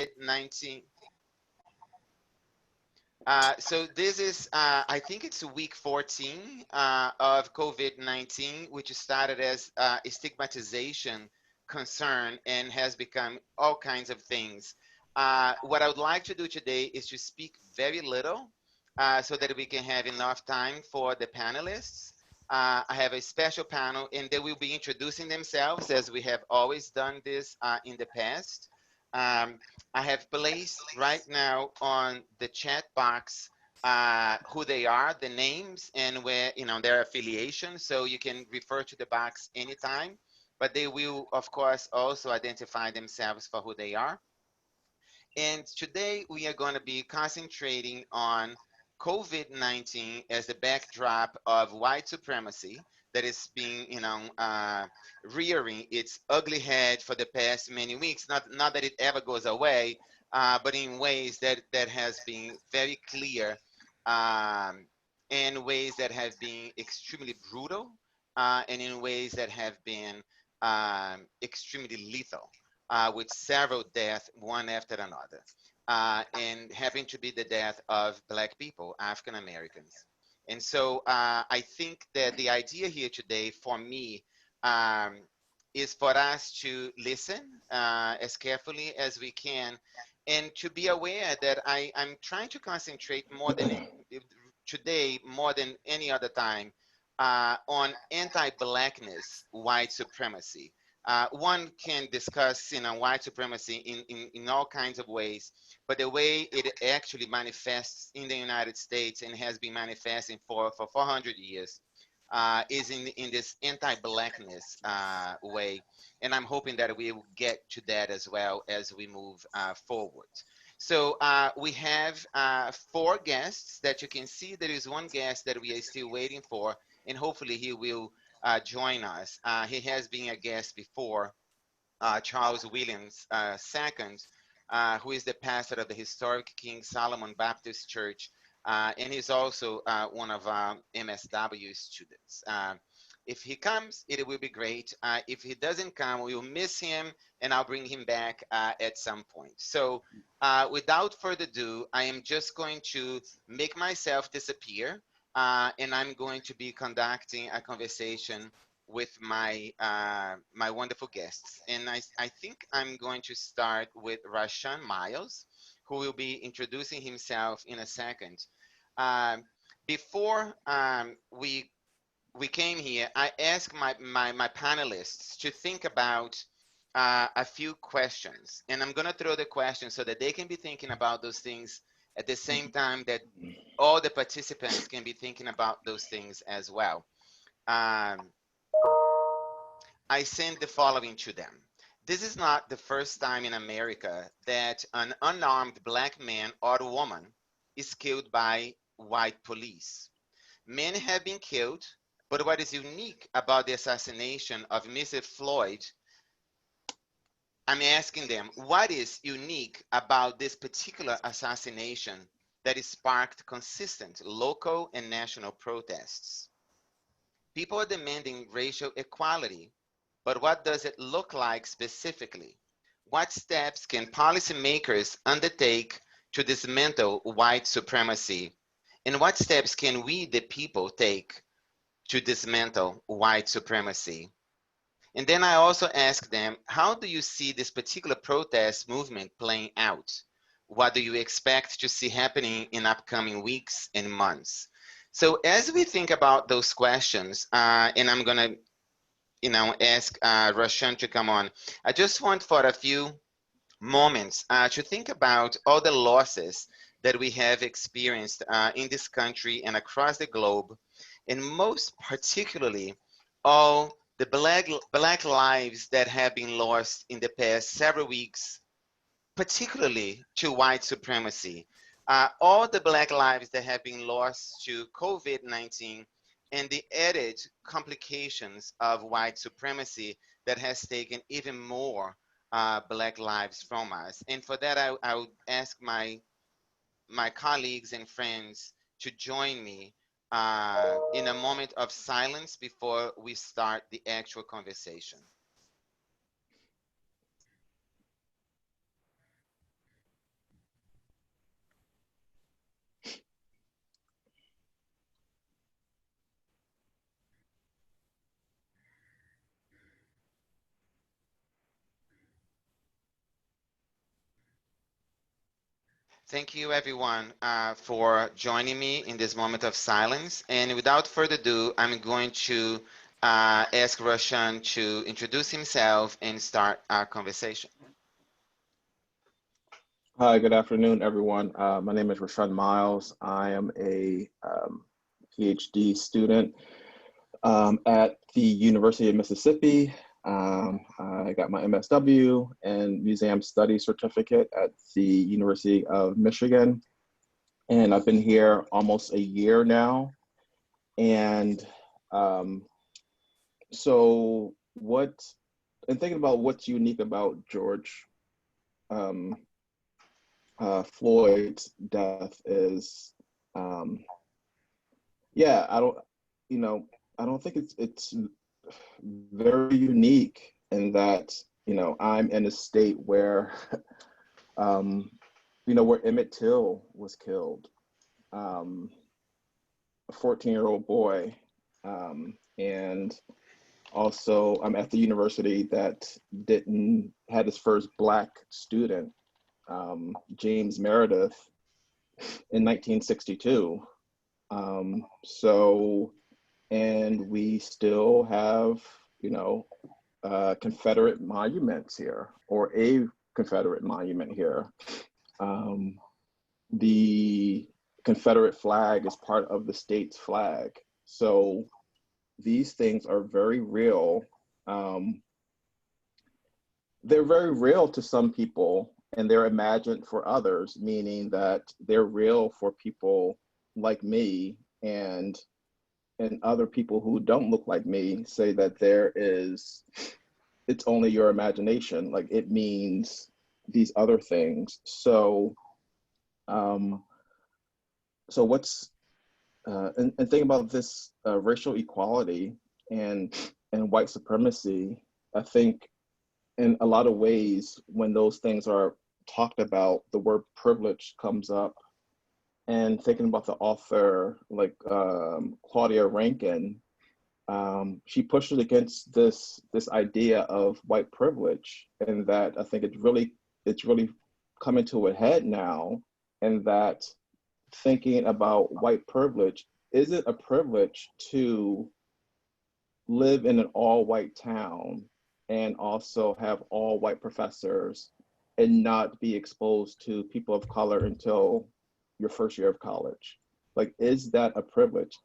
COVID-19. So this is, I think it's week 14 of COVID-19, which started as a stigmatization concern and has become all kinds of things. What I would like to do today is to speak very little so that we can have enough time for the panelists. I have a special panel and they will be introducing themselves as we have always done this in the past. Um, I have placed right now on the chat box who they are, the names, and where their affiliation. So you can refer to the box anytime, but they will, of course, also identify themselves for who they are. And today we are going to be concentrating on COVID-19 as the backdrop of white supremacy that is being, rearing its ugly head for the past many weeks. Not that it ever goes away, but in ways that has been very clear, um, in ways that have been extremely brutal, and in ways that have been extremely lethal, with several deaths, one after another, and having to be the death of Black people, African Americans. And so I think that the idea here today for me um, is for us to listen as carefully as we can and to be aware that I'm trying to concentrate more than today, more than any other time, on anti-blackness, white supremacy. One can discuss, white supremacy in all kinds of ways, but the way it actually manifests in the United States and has been manifesting for 400 years is in this anti-blackness way. And I'm hoping that we will get to that as well as we move forward. So we have four guests that you can see. There is one guest that we are still waiting for, and hopefully he will join us. He has been a guest before, Charles Williams II, who is the pastor of the historic King Solomon Baptist Church, and he's also one of our MSW students. If he comes, it will be great. If he doesn't come, we will miss him, and I'll bring him back at some point. So without further ado, I am just going to make myself disappear, and I'm going to be conducting a conversation with my wonderful guests. And I think I'm going to start with Rashun Miles, who will be introducing himself in a second. Um, before we came here, I asked my panelists to think about a few questions. And I'm going to throw the questions so that they can be thinking about those things at the same time that all the participants can be thinking about those things as well. Um, I sent the following to them. This is not the first time in America that an unarmed Black man or woman is killed by white police. Many have been killed, but what is unique about the assassination of Mr. Floyd, I'm asking them, what is unique about this particular assassination that has sparked consistent local and national protests? People are demanding racial equality, but what does it look like specifically? What steps can policymakers undertake to dismantle white supremacy? And what steps can we, the people, take to dismantle white supremacy? And then I also ask them, how do you see this particular protest movement playing out? What do you expect to see happening in upcoming weeks and months? So as we think about those questions, and I'm gonna, ask Rashun to come on, I just want for a few moments to think about all the losses that we have experienced in this country and across the globe, and most particularly all the black lives that have been lost in the past several weeks, particularly to white supremacy. All the Black lives that have been lost to COVID-19 and the added complications of white supremacy that has taken even more Black lives from us. And for that, I would ask my colleagues and friends to join me in a moment of silence before we start the actual conversation. Thank you, everyone, for joining me in this moment of silence. And without further ado, I'm going to ask Rashun to introduce himself and start our conversation. Hi, good afternoon, everyone. My name is Rashun Miles. I am a PhD student at the University of Mississippi. I got my MSW and Museum Studies certificate at the University of Michigan. And I've been here almost a year now. And thinking about what's unique about George Floyd's death is, yeah, I don't think it's very unique in that, I'm in a state where, where Emmett Till was killed, a 14-year-old boy, and also I'm at the university that had his first Black student, James Meredith, in 1962. And we still have, Confederate monuments here, or a Confederate monument here. The Confederate flag is part of the state's flag. So these things are very real. They're very real to some people, and they're imagined for others, meaning that they're real for people like me, and other people who don't look like me say that it's only your imagination, like it means these other things. So what's and think about this racial equality and white supremacy. I think in a lot of ways, when those things are talked about, the word privilege comes up. And thinking about the author, like Claudia Rankine, she pushes against this idea of white privilege, and that I think it's really coming to a head now, and that thinking about white privilege, is it a privilege to live in an all-white town and also have all-white professors and not be exposed to people of color until your first year of college? Like, is that a privilege?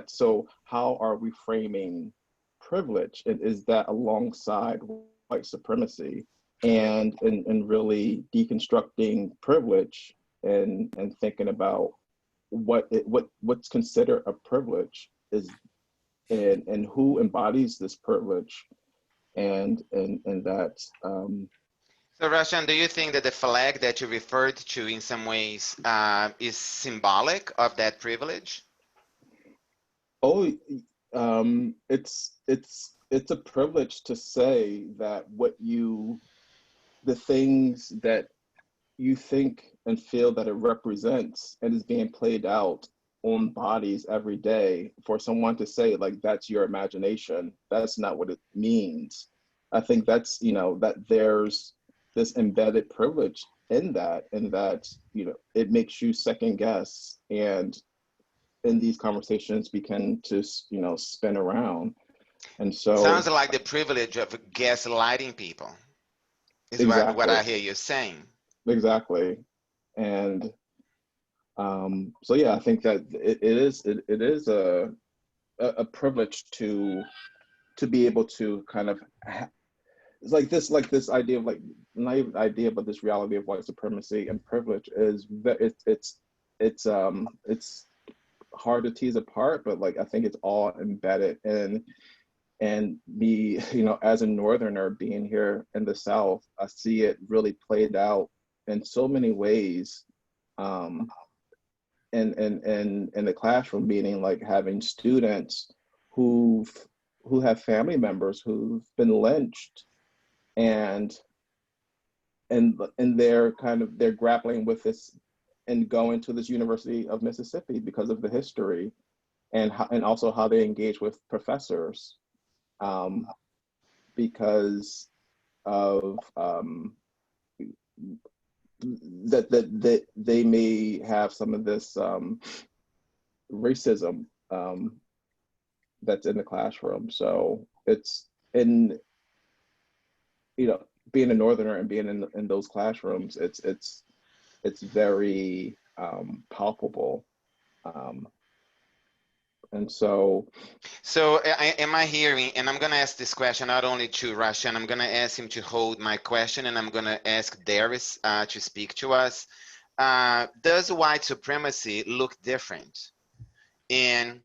So how are we framing privilege? And is that alongside white supremacy, and really deconstructing privilege and thinking about what's considered a privilege is, and who embodies this privilege, and that's So, Rashun, do you think that the flag that you referred to in some ways is symbolic of that privilege? oh, it's a privilege to say that the things that you think and feel that it represents and is being played out on bodies every day, for someone to say, like, that's your imagination, that's not what it means. I think that's, that there's this embedded privilege in that, and that, it makes you second guess, and in these conversations begin to, spin around. And so Sounds like the privilege of gaslighting people is what exactly, I hear you saying. exactly. And so yeah, I think that it is a privilege to be able to kind of it's like this idea of, like, not even idea, but this reality of white supremacy and privilege is that it's hard to tease apart, but, like, I think it's all embedded in. And me, as a Northerner being here in the South, I see it really played out in so many ways, in the classroom, meaning like having students who have family members who've been lynched, and they're grappling with this and going to this University of Mississippi because of the history, and also how they engage with professors, because of that they may have some of this racism that's in the classroom. So it's in, you know, being a Northerner and being in those classrooms, it's very palpable. And so am I hearing, and I'm going to ask this question not only to Rashun, I'm going to ask him to hold my question, and I'm going to ask Darris to speak to us. Does white supremacy look different in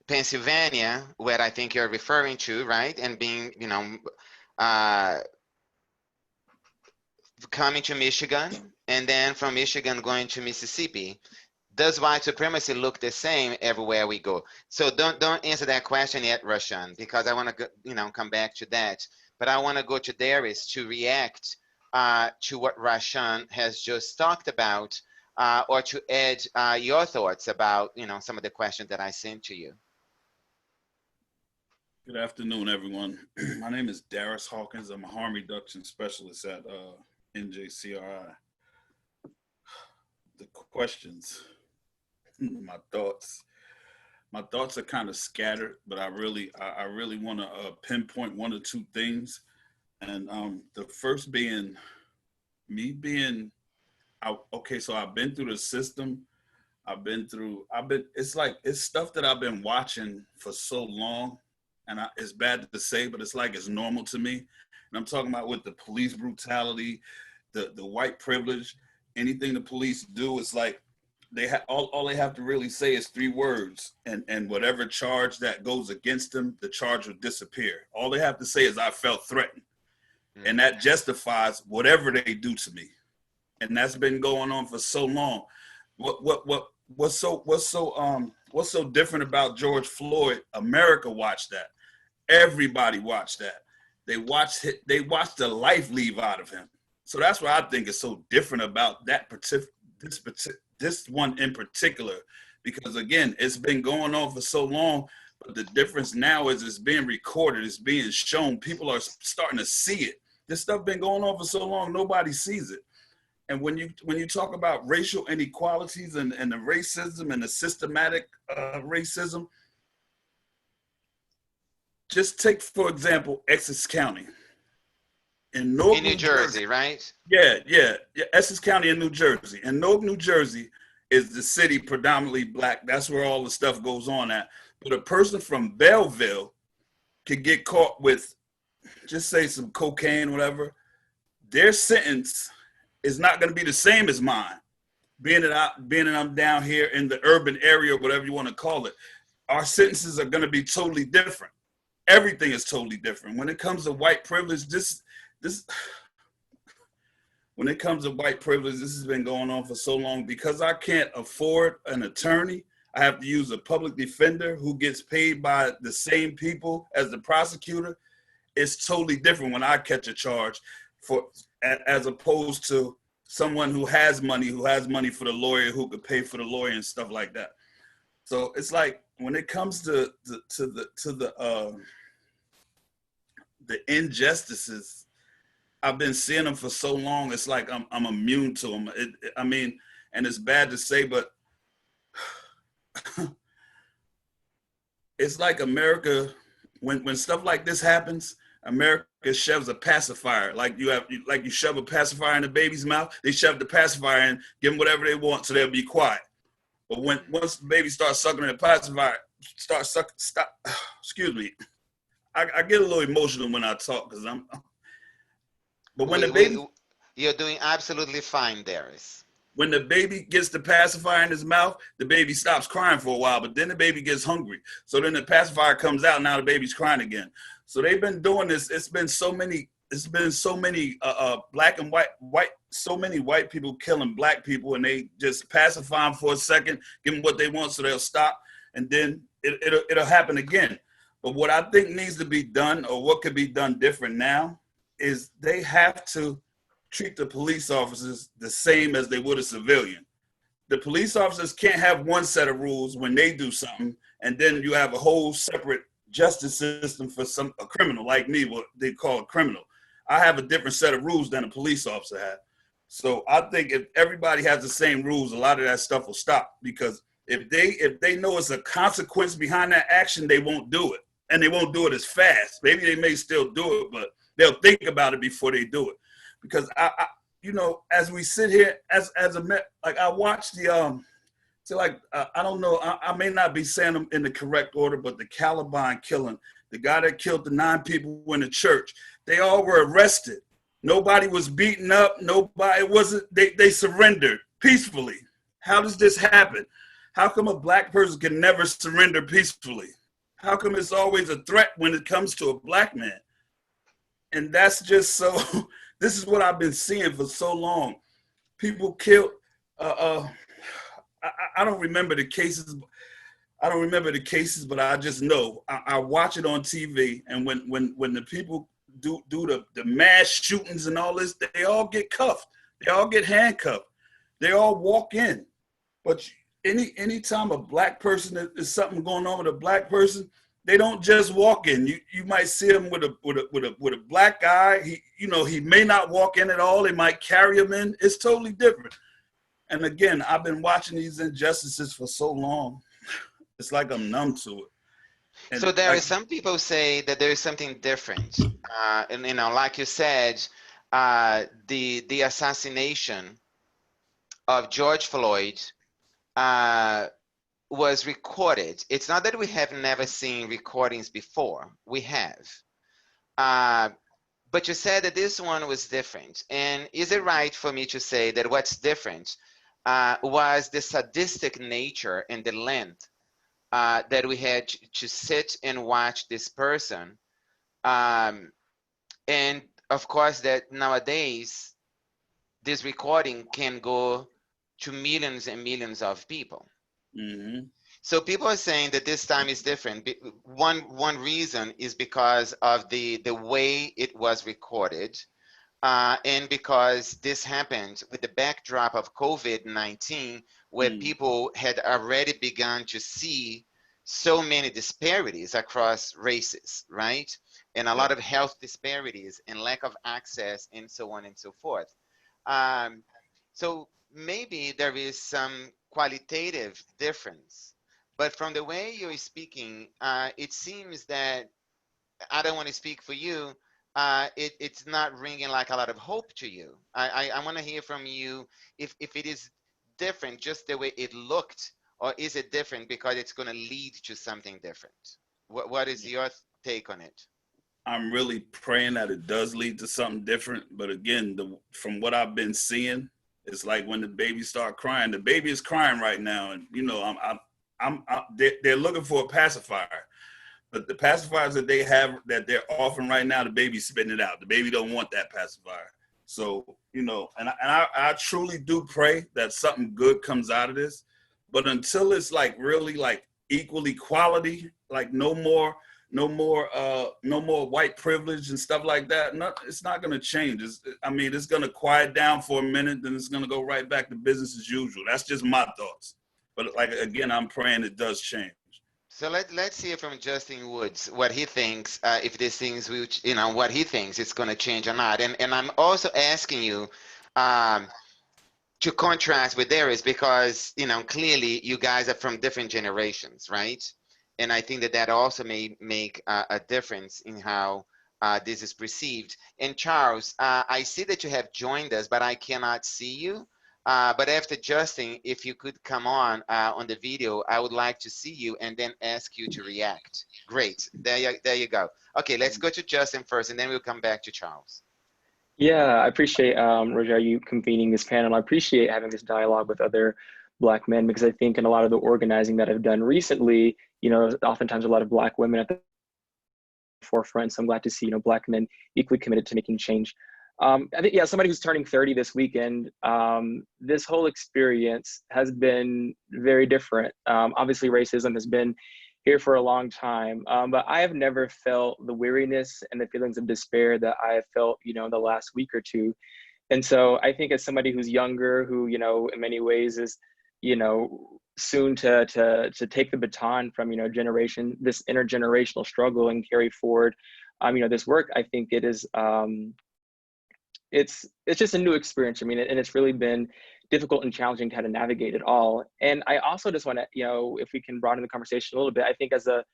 Pennsylvania, where I think you're referring to, right? And being, you know, coming to Michigan, and then from Michigan going to Mississippi. Does white supremacy look the same everywhere we go? So don't answer that question yet, Rashun, because I want to, you know, come back to that. But I want to go to Darris to react to what Rashun has just talked about, or to add your thoughts about, you know, some of the questions that I sent to you. Good afternoon, everyone. My name is Darris Hawkins. I'm a harm reduction specialist at NJCRI. The questions, my thoughts are kind of scattered, but I really want to pinpoint one or two things. And the first being me being out. Okay, so I've been through the system. It's stuff that I've been watching for so long, and it's bad to say, but it's like it's normal to me. And I'm talking about with the police brutality, the white privilege, anything the police do, it's like all they have to really say is 3 words, and whatever charge that goes against them, the charge will disappear. All they have to say is I felt threatened. Mm-hmm. And that justifies whatever they do to me. And that's been going on for so long. What's so different about George Floyd? America watched that. Everybody watched that. They watched the life leave out of him. So that's what I think is so different about that this one in particular, because again, it's been going on for so long, but the difference now is it's being recorded, it's being shown. People are starting to see it. This stuff been going on for so long, nobody sees it. And when you talk about racial inequalities and the racism and the systematic racism, just take, for example, Essex County. In New Jersey, right? Yeah, Essex County in New Jersey. And Newark, New Jersey is the city predominantly Black. That's where all the stuff goes on at. But a person from Belleville could get caught with, just say, some cocaine, whatever. Their sentence is not going to be the same as mine. Being that I'm down here in the urban area, or whatever you want to call it, our sentences are going to be totally different. Everything is totally different. When it comes to white privilege, when it comes to white privilege, this has been going on for so long. Because I can't afford an attorney, I have to use a public defender who gets paid by the same people as the prosecutor. It's totally different when I catch a charge, as opposed to someone who has money for the lawyer, who could pay for the lawyer and stuff like that. So it's like when it comes to the injustices, I've been seeing them for so long. It's like I'm immune to them. And it's bad to say, but it's like America, when stuff like this happens, America shoves a pacifier. Like you shove a pacifier in a baby's mouth, they shove the pacifier in, give them whatever they want so they'll be quiet. But once the baby starts sucking the pacifier, excuse me. I get a little emotional when I talk because but when the baby, you're doing absolutely fine, Darris. When the baby gets the pacifier in his mouth, the baby stops crying for a while, but then the baby gets hungry. So then the pacifier comes out, now the baby's crying again. So they've been doing this. It's been so many black and white, so many white people killing black people, and they just pacify them for a second, give them what they want so they'll stop, and then it'll happen again. But what I think needs to be done, or what could be done different now, is they have to treat the police officers the same as they would a civilian. The police officers can't have one set of rules when they do something, and then you have a whole separate justice system for a criminal like me, what they call a criminal. I have a different set of rules than a police officer has. So I think if everybody has the same rules, a lot of that stuff will stop, because if they know it's a consequence behind that action, they won't do it, and they won't do it as fast. Maybe they may still do it, but they'll think about it before they do it. Because I you know, as we sit here, as a like I watched the so like I don't know, I may not be saying them in the correct order, but the Columbine killing, the guy that killed the 9 people in the church, they all were arrested. Nobody was beaten up. Nobody wasn't. They surrendered peacefully. How does this happen? How come a black person can never surrender peacefully? How come it's always a threat when it comes to a black man? And that's just so. This is what I've been seeing for so long. People killed. I don't remember the cases. I don't remember the cases, but I just know I watch it on TV, and when the people do the mass shootings and all this, they all get cuffed, they all get handcuffed, they all walk in. But anytime a black person is something going on with a black person, they don't just walk in. You might see them with a black guy. He may not walk in at all. They might carry him in. It's totally different. And again, I've been watching these injustices for so long. It's like I'm numb to it. And so there is some people say that there is something different, and like you said, the assassination of George Floyd was recorded. It's not that we have never seen recordings before. We have, but you said that this one was different. And is it right for me to say that what's different was the sadistic nature and the length that we had to sit and watch this person, and of course that nowadays this recording can go to millions and millions of people. Mm-hmm. So people are saying that this time is different. One reason is because of the way it was recorded, and because this happened with the backdrop of COVID-19, where people had already begun to see so many disparities across races, right? And a lot of health disparities and lack of access and so on and so forth. So maybe there is some qualitative difference, but from the way you're speaking, it seems that, I don't want to speak for you, it's not ringing like a lot of hope to you. I want to hear from you if it is different just the way it looked, or is it different because it's going to lead to something different? What is your take on it? I'm really praying that it does lead to something different. But again, from what I've been seeing, it's like when the babies start crying. The baby is crying right now, and they're looking for a pacifier. But the pacifiers that they have, that they're offering right now, the baby's spitting it out. The baby don't want that pacifier. So, and I truly do pray that something good comes out of this. But until it's like really like equal equality, like no more white privilege and stuff like that, it's not going to change. It's going to quiet down for a minute, then it's going to go right back to business as usual. That's just my thoughts. But like, again, I'm praying it does change. So let's hear from Justin Woods what he thinks, if these things, which what he thinks it's going to change or not. And I'm also asking you to contrast with Darris, because clearly you guys are from different generations, right? And I think that also may make a difference in how this is perceived. And Charles, I see that you have joined us, but I cannot see you. But after Justin, if you could come on the video, I would like to see you and then ask you to react. Great, there you go. Okay, let's go to Justin first, and then we'll come back to Charles. Yeah, I appreciate, Rogerio, you convening this panel. I appreciate having this dialogue with other Black men, because I think in a lot of the organizing that I've done recently, oftentimes a lot of Black women at the forefront. So I'm glad to see, Black men equally committed to making change. I think, somebody who's turning 30 this weekend, this whole experience has been very different. Obviously, racism has been here for a long time, but I have never felt the weariness and the feelings of despair that I have felt, in the last week or two. And so I think as somebody who's younger, who, in many ways is, soon to take the baton from, this intergenerational struggle and carry forward, this work, I think it is, it's just a new experience. I mean, and it's really been difficult and challenging to how to navigate it all. And I also just want to, if we can broaden the conversation a little bit, I think as a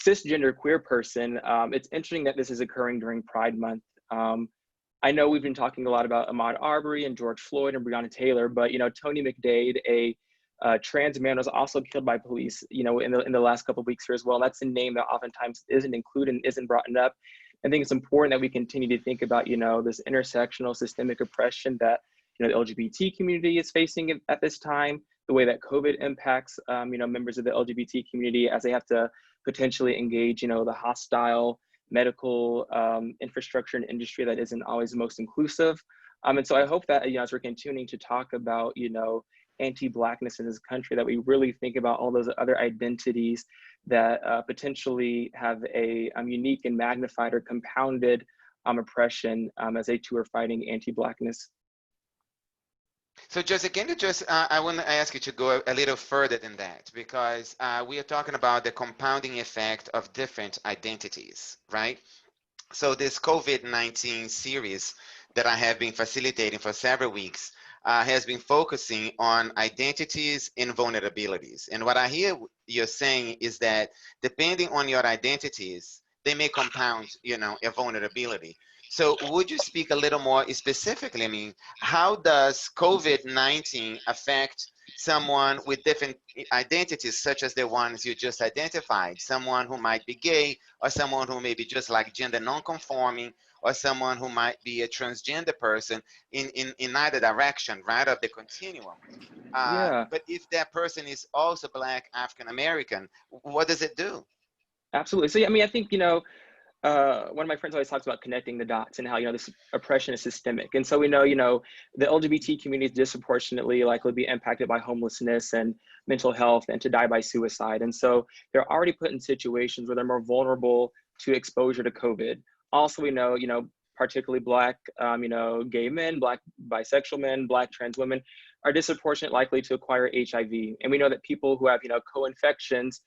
cisgender queer person, it's interesting that this is occurring during Pride Month. I know we've been talking a lot about Ahmaud Arbery and George Floyd and Breonna Taylor, but Tony McDade, a trans man, was also killed by police, in the last couple of weeks here as well. That's a name that oftentimes isn't included and isn't brought up. I think it's important that we continue to think about, this intersectional systemic oppression that the LGBT community is facing at this time, the way that COVID impacts, members of the LGBT community as they have to potentially engage, the hostile medical infrastructure and industry that isn't always the most inclusive. And so I hope that, as we're continuing to talk about, anti-Blackness in this country, that we really think about all those other identities that potentially have a unique and magnified or compounded oppression as they too are fighting anti-Blackness. So just again, I want to ask you to go a little further than that, because we are talking about the compounding effect of different identities, right? So this COVID-19 series that I have been facilitating for several weeks has been focusing on identities and vulnerabilities. And what I hear you're saying is that depending on your identities, they may compound, a vulnerability. So would you speak a little more specifically? I mean, how does COVID-19 affect someone with different identities, such as the ones you just identified? Someone who might be gay, or someone who may be just like gender non-conforming, or someone who might be a transgender person in either direction, right, of the continuum. Yeah. But if that person is also Black, African American, what does it do? Absolutely. So, yeah, I mean, I think, one of my friends always talks about connecting the dots and how, this oppression is systemic. And so we know, the LGBT community is disproportionately likely to be impacted by homelessness and mental health and to die by suicide. And so they're already put in situations where they're more vulnerable to exposure to COVID. Also, we know, particularly Black, gay men, Black bisexual men, Black trans women are disproportionately likely to acquire HIV. And we know that people who have, co-infections,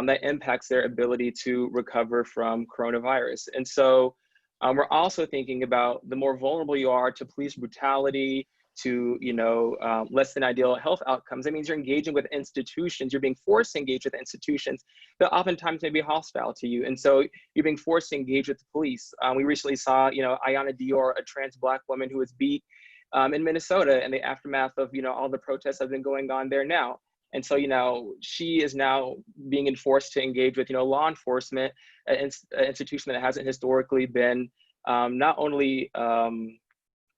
that impacts their ability to recover from coronavirus. And so we're also thinking about the more vulnerable you are to police brutality, to less than ideal health outcomes. That means you're engaging with institutions, you're being forced to engage with institutions that oftentimes may be hostile to you. And so you're being forced to engage with the police. We recently saw, Ayanna Dior, a trans Black woman who was beat in Minnesota in the aftermath of, all the protests that have been going on there now. And so, she is now being enforced to engage with, law enforcement, an institution that hasn't historically been not only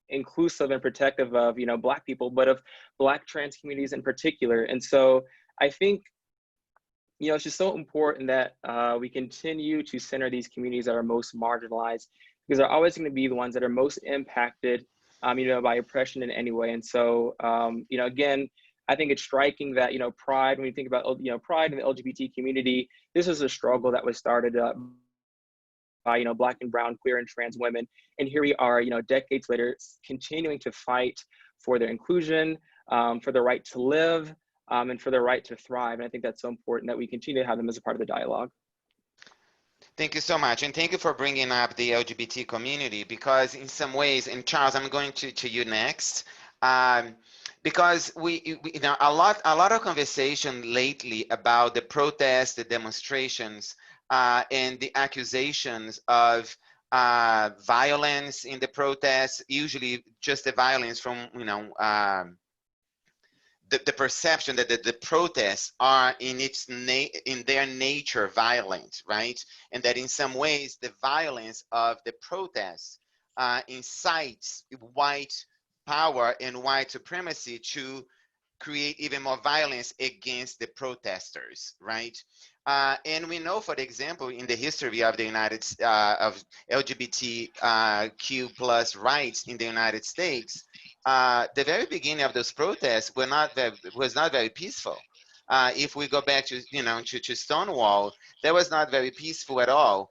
inclusive and protective of, Black people, but of Black trans communities in particular. And so I think, it's just so important that we continue to center these communities that are most marginalized, because they're always going to be the ones that are most impacted, by oppression in any way. And so, again, I think it's striking that, Pride, when you think about, Pride in the LGBT community, this is a struggle that was started by, Black and brown, queer and trans women. And here we are, decades later, continuing to fight for their inclusion, for the right to live, and for their right to thrive. And I think that's so important that we continue to have them as a part of the dialogue. Thank you so much. And thank you for bringing up the LGBT community, because in some ways, and Charles, I'm going to you next. Because we a lot of conversation lately about the protests, the demonstrations, and the accusations of violence in the protests. Usually, just the violence from the perception that the protests are in their nature violent, right? And that in some ways the violence of the protests incites white power and white supremacy to create even more violence against the protesters, right? And we know, for example, in the history of the of LGBTQ plus rights in the United States, the very beginning of those protests was not very peaceful. If we go back to to Stonewall, that was not very peaceful at all.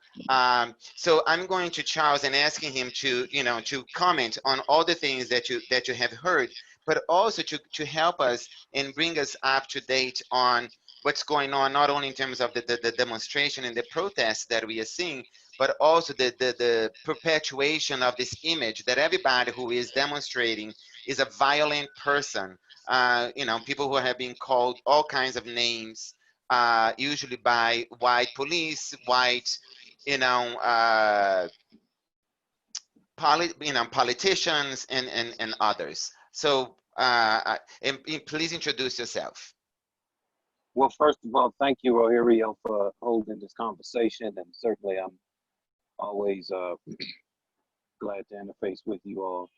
So I'm going to Charles and asking him to to comment on all the things that you have heard, but also to help us and bring us up to date on what's going on, not only in terms of the demonstration and the protests that we are seeing, but also the perpetuation of this image that everybody who is demonstrating is a violent person. You know, people who have been called all kinds of names, usually by white police, white, you know, politicians and others. So, and please introduce yourself. Well, first of all, thank you, Rogerio, for holding this conversation, and certainly I'm always glad to interface with you all.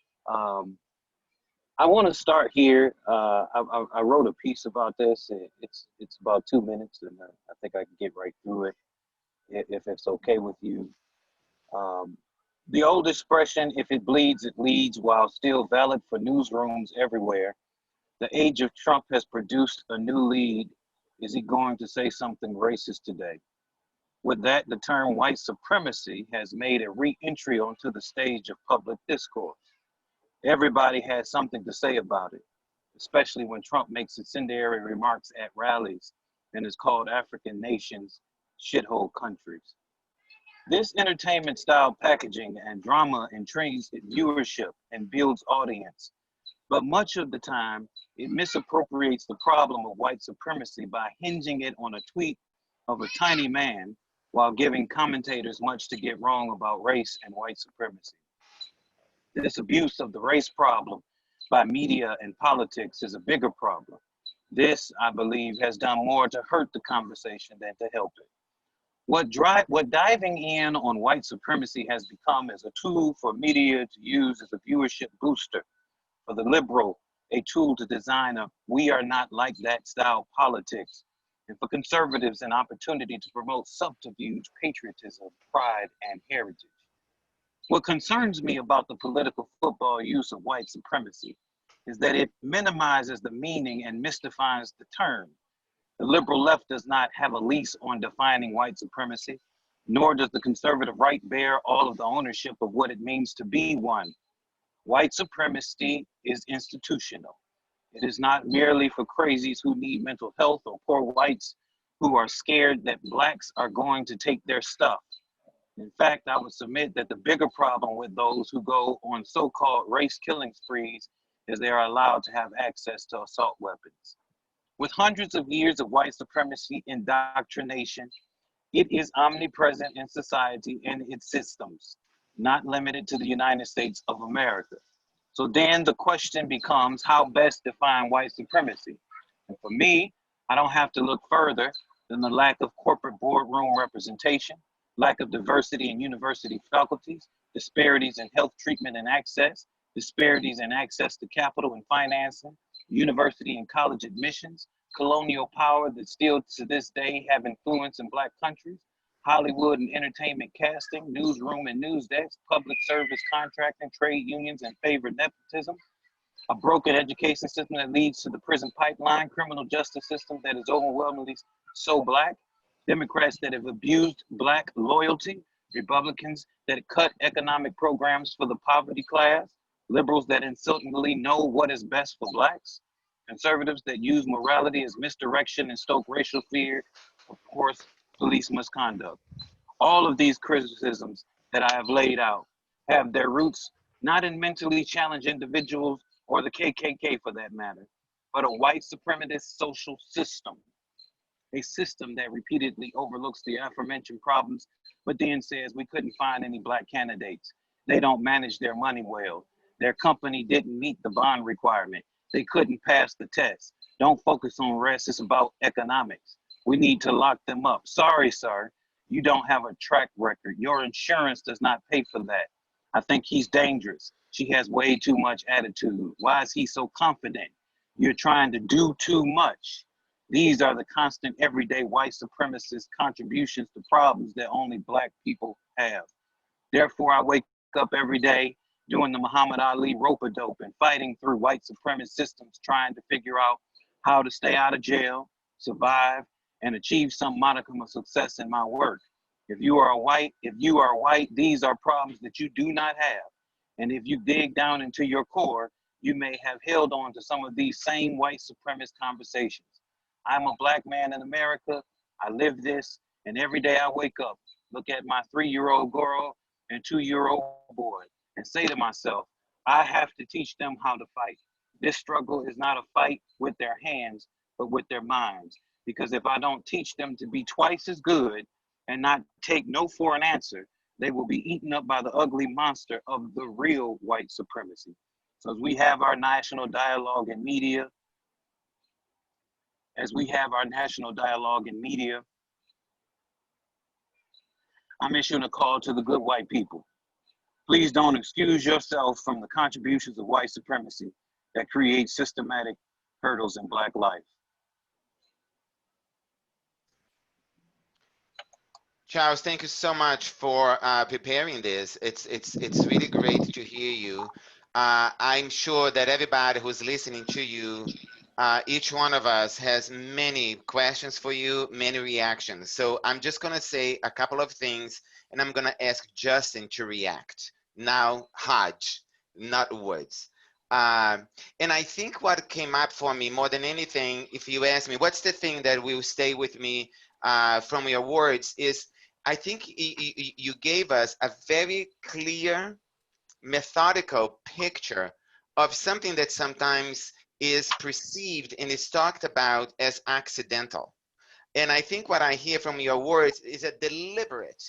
I want to start here. I wrote a piece about this. It's about 2 minutes, and I think I can get right through it if it's okay with you. The old expression, if it bleeds, it leads, while still valid for newsrooms everywhere. The age of Trump has produced a new lead. Is he going to say something racist today? With that, the term white supremacy has made a re-entry onto the stage of public discourse. Everybody has something to say about it, especially when Trump makes incendiary remarks at rallies and is called African nations shithole countries. This entertainment style packaging and drama intrigues viewership and builds audience, but much of the time it misappropriates the problem of white supremacy by hinging it on a tweet of a tiny man while giving commentators much to get wrong about race and white supremacy. This abuse of the race problem by media and politics is a bigger problem. This, I believe, has done more to hurt the conversation than to help it. What diving in on white supremacy has become is a tool for media to use as a viewership booster. For the liberal, a tool to design a "we are not like that" style politics. And for conservatives, an opportunity to promote subterfuge, patriotism, pride, and heritage. What concerns me about the political football use of white supremacy is that it minimizes the meaning and mystifies the term. The liberal left does not have a lease on defining white supremacy, nor does the conservative right bear all of the ownership of what it means to be one. White supremacy is institutional. It is not merely for crazies who need mental health or poor whites who are scared that blacks are going to take their stuff. In fact, I would submit that the bigger problem with those who go on so-called race killing sprees is they are allowed to have access to assault weapons. With hundreds of years of white supremacy indoctrination, it is omnipresent in society and its systems, not limited to the United States of America. So then the question becomes, how best define white supremacy? And for me, I don't have to look further than the lack of corporate boardroom representation, lack of diversity in university faculties, disparities in health treatment and access, disparities in access to capital and financing, university and college admissions, colonial power that still to this day have influence in Black countries, Hollywood and entertainment casting, newsroom and news desks, public service contracting, trade unions and favored nepotism, a broken education system that leads to the prison pipeline, criminal justice system that is overwhelmingly so Black, Democrats that have abused Black loyalty, Republicans that cut economic programs for the poverty class, liberals that insultingly know what is best for Blacks, conservatives that use morality as misdirection and stoke racial fear, of course, police misconduct. All of these criticisms that I have laid out have their roots not in mentally challenged individuals or the KKK for that matter, but a white supremacist social system, a system that repeatedly overlooks the aforementioned problems, but then says we couldn't find any Black candidates. They don't manage their money well. Their company didn't meet the bond requirement. They couldn't pass the test. Don't focus on race, it's about economics. We need to lock them up. Sorry, sir, you don't have a track record. Your insurance does not pay for that. I think he's dangerous. She has way too much attitude. Why is he so confident? You're trying to do too much. These are the constant everyday white supremacist contributions to problems that only Black people have. Therefore, I wake up every day doing the Muhammad Ali rope-a-dope and fighting through white supremacist systems, trying to figure out how to stay out of jail, survive, and achieve some modicum of success in my work. If you are white, these are problems that you do not have. And if you dig down into your core, you may have held on to some of these same white supremacist conversations. I'm a black man in America. I live this, and every day I wake up, look at my 3-year-old girl and 2-year-old boy, and say to myself, I have to teach them how to fight. This struggle is not a fight with their hands, but with their minds. Because if I don't teach them to be twice as good and not take no for an answer, they will be eaten up by the ugly monster of the real white supremacy. So as we have our national dialogue in media, I'm issuing a call to the good white people. Please don't excuse yourself from the contributions of white supremacy that create systematic hurdles in Black life. Charles, thank you so much for preparing this. It's really great to hear you. I'm sure that everybody who's listening to you, each one of us has many questions for you, many reactions. So I'm just gonna say a couple of things, and I'm gonna ask Justin to react. Now, Hodge, not Woods. And I think what came up for me more than anything, if you ask me, what's the thing that will stay with me from your words is I think you gave us a very clear, methodical picture of something that sometimes is perceived and is talked about as accidental. And I think what I hear from your words is a deliberate,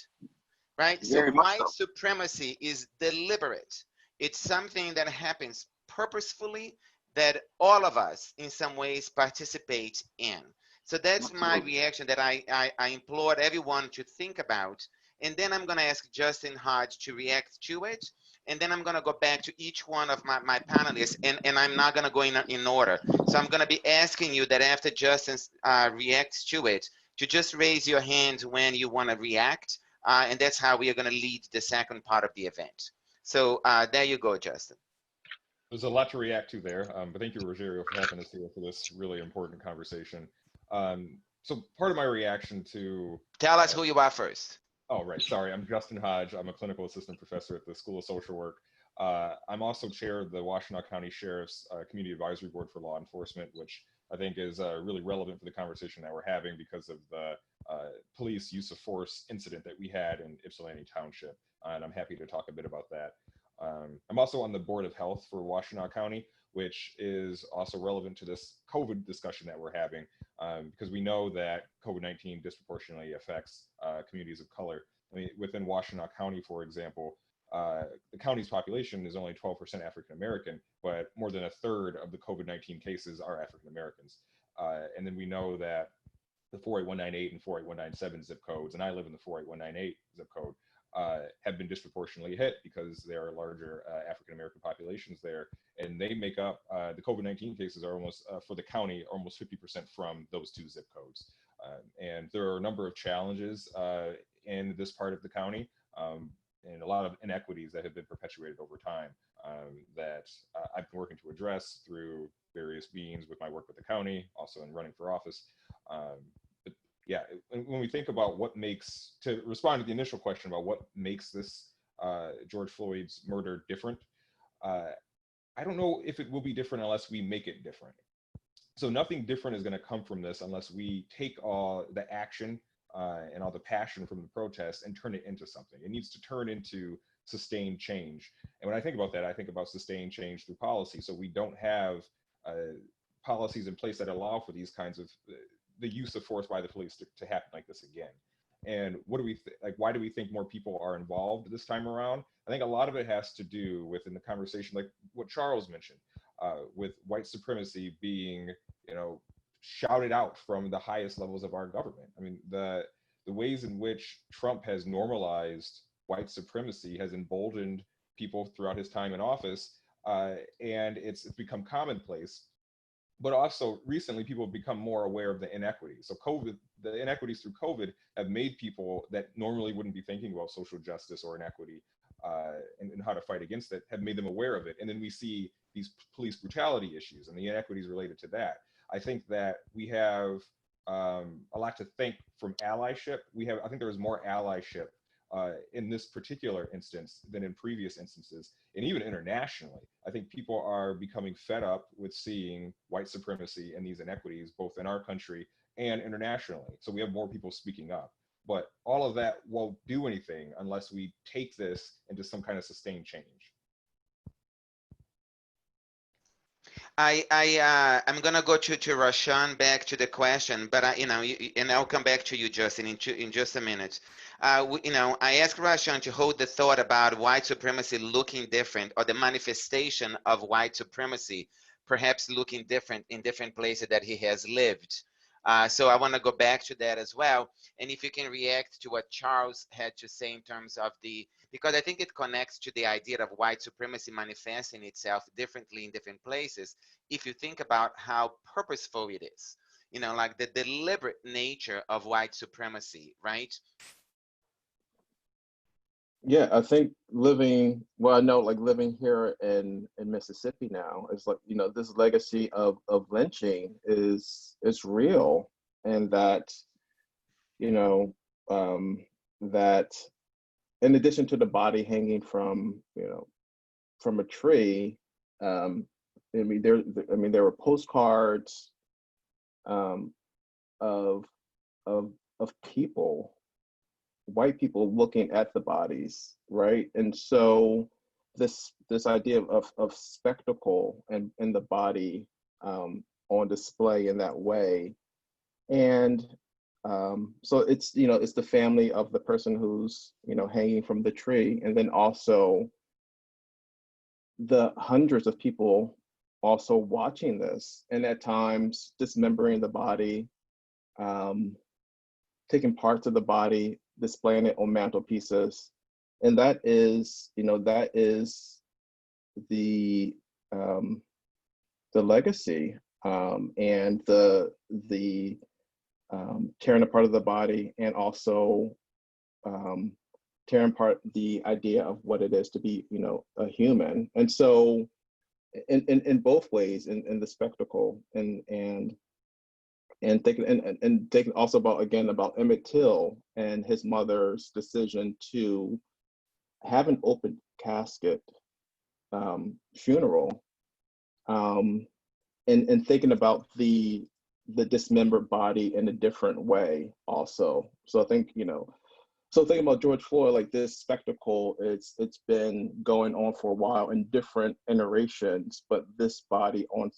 right? So Very much white so. supremacy is deliberate. It's something that happens purposefully that all of us in some ways participate in. So that's my Absolutely. reaction that I implore everyone to think about. And then I'm going to ask Justin Hodge to react to it. And then I'm going to go back to each one of my panelists, and I'm not going to go in order. So I'm going to be asking you that after Justin reacts to it, to just raise your hand when you want to react. And that's how we are going to lead the second part of the event. So there you go, Justin. There's a lot to react to there, but thank you, Rogerio, for having us here for this really important conversation. So part of my reaction to... Tell us who you are first. Oh, right. Sorry. I'm Justin Hodge. I'm a clinical assistant professor at the School of Social Work. I'm also chair of the Washtenaw County Sheriff's Community Advisory Board for Law Enforcement, which I think is really relevant for the conversation that we're having because of the police use of force incident that we had in Ypsilanti Township. And I'm happy to talk a bit about that. I'm also on the Board of Health for Washtenaw County, which is also relevant to this COVID discussion that we're having, because we know that COVID-19 disproportionately affects communities of color. I mean, within Washtenaw County, for example, the county's population is only 12% African American, but more than a third of the COVID-19 cases are African Americans. And then we know that the 48198 and 48197 zip codes, and I live in the 48198 zip code, have been disproportionately hit because there are larger African American populations there, and they make up the COVID-19 cases are almost for the county almost 50% from those two zip codes. And there are a number of challenges in this part of the county, and a lot of inequities that have been perpetuated over time that I've been working to address through various means with my work with the county, also in running for office. Yeah, when we think about what makes, to respond to the initial question about what makes this George Floyd's murder different, I don't know if it will be different unless we make it different. So nothing different is going to come from this unless we take all the action and all the passion from the protest and turn it into something. It needs to turn into sustained change. And when I think about that, I think about sustained change through policy. So we don't have policies in place that allow for these kinds of the use of force by the police to happen like this again. And what do we like? Why do we think more people are involved this time around? I think a lot of it has to do with, in the conversation, like what Charles mentioned, with white supremacy being, shouted out from the highest levels of our government. I mean, the ways in which Trump has normalized white supremacy has emboldened people throughout his time in office, and it's become commonplace. But also recently, people have become more aware of the inequities. So the inequities through COVID have made people that normally wouldn't be thinking about social justice or inequity and how to fight against it, have made them aware of it. And then we see these police brutality issues and the inequities related to that. I think that we have a lot to thank from allyship. I think there was more allyship in this particular instance than in previous instances. And even internationally, I think people are becoming fed up with seeing white supremacy and these inequities, both in our country and internationally. So we have more people speaking up. But all of that won't do anything unless we take this into some kind of sustained change. I'm gonna go to Rashun back to the question, but and I'll come back to you, Justin, in just a minute. I asked Rashun to hold the thought about white supremacy looking different, or the manifestation of white supremacy perhaps looking different in different places that he has lived. So I want to go back to that as well, and if you can react to what Charles had to say in terms of because I think it connects to the idea of white supremacy manifesting itself differently in different places. If you think about how purposeful it is, like the deliberate nature of white supremacy, right? Yeah, I think living here in Mississippi now is like, this legacy of lynching is real, and that, that in addition to the body hanging from a tree, there were postcards of people, white people, looking at the bodies, right? And so this idea of spectacle and the body on display in that way, and so it's it's the family of the person who's hanging from the tree, and then also the hundreds of people also watching this, and at times dismembering the body, taking parts of the body, displaying it on mantelpieces. And that is the legacy, and the tearing apart of the body, and also tearing apart the idea of what it is to be a human. And so in both ways, in the spectacle, and thinking also about Emmett Till and his mother's decision to have an open casket funeral, and thinking about the dismembered body in a different way also. So I think so thinking about George Floyd, like this spectacle, it's been going on for a while in different iterations, but this body on